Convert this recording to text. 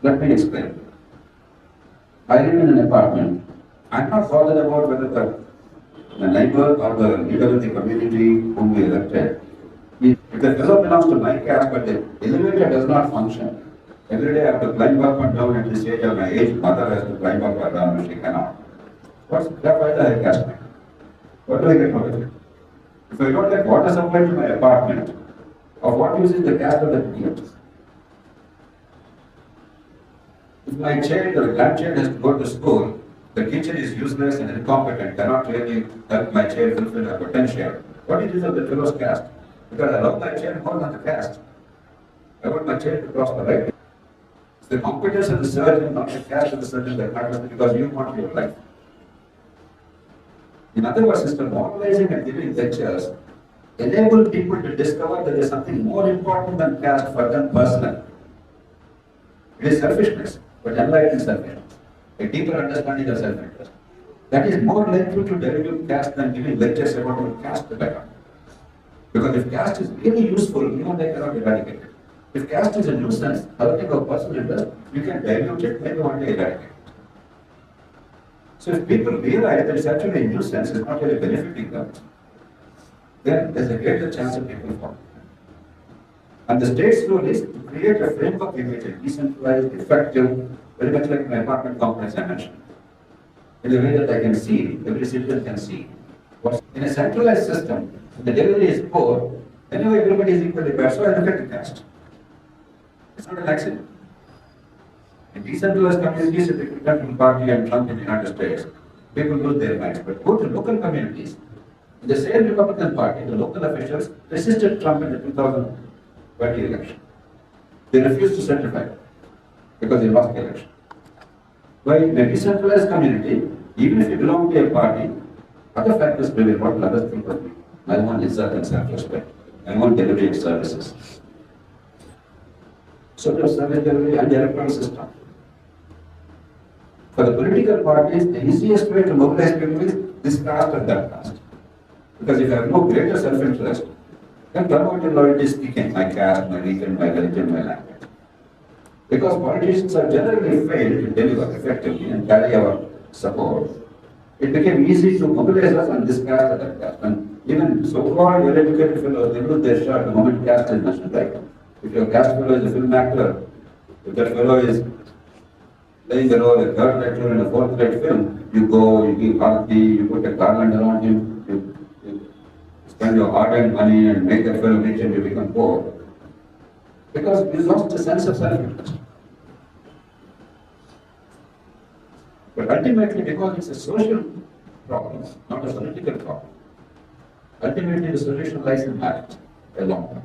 Let me explain. I live in an apartment. I'm not bothered about whether the neighbor or the leader of the community whom we elected. If the fellow belongs to my caste but the elevator does not function, every day I have to climb up and down at this age of my age, mother has to climb up and down and she cannot. What's that why I caste? What do I get out of it? If I don't get water supply to my apartment, of what use is the caste of the idiot? If my child or grandchild has to go to school, the teacher is useless and incompetent, cannot really help my child fulfill her potential. What is of the fellow's caste? Because I love my child more than the caste. I want my child to cross the right. It's the competence of the surgeon, not the caste of the surgeon that matters because you want your life. In other words, Mr. Moralizing and giving lectures enable people to discover that there is something more important than caste for them personally. It is selfishness, but enlightened selfishness. A deeper understanding of self-interest. That is more likely to derive caste than giving lectures about your caste background. Because if caste is really useful, you and I cannot eradicate it. If caste is a nuisance, hurting our personal interest, you can dilute it, maybe one day eradicate it. So if people realize that it's actually a nuisance, it's not really benefiting them, then there's a greater chance of people falling. And the state's role is to create a framework in which it's decentralized, effective, very much like my apartment complex I mentioned. In a way that I can see, every citizen can see. In a centralized system, if the delivery is poor, anyway everybody is equally bad, so I look at the caste. It's not an accident. In decentralized communities, if the Republican Party and Trump in the United States, people lose their minds. But go to local communities, in the same Republican Party, the local officials resisted Trump in the 2020 election. They refused to certify because he lost the election. But in a decentralized community, even if you belong to a party, other factors prevail. What will others think of me? I want izzat and self-respect. I want delivery of services. Sort of service delivery and the electoral system. For the political parties, the easiest way to mobilize people is this caste or that caste. Because if you have no greater self-interest, then promote your loyalty speaking, my caste, my region, my religion, my language. Because politicians are generally failed to deliver effectively and carry our support, it became easy to mobilize us on this caste or that caste. And even so-called well-educated fellows, they lose their shirt the moment caste is mentioned, right? If your caste fellow is a film actor, if that fellow is playing the role of a third lecturer in a fourth grade film, you go, you give party, you put a garland around him, you spend your hard-earned money and make that fellow rich and you become poor. Because you lost the sense of self-interest. But ultimately, because it's a social problem, not a political problem, ultimately the solution lies in marriage, a long term.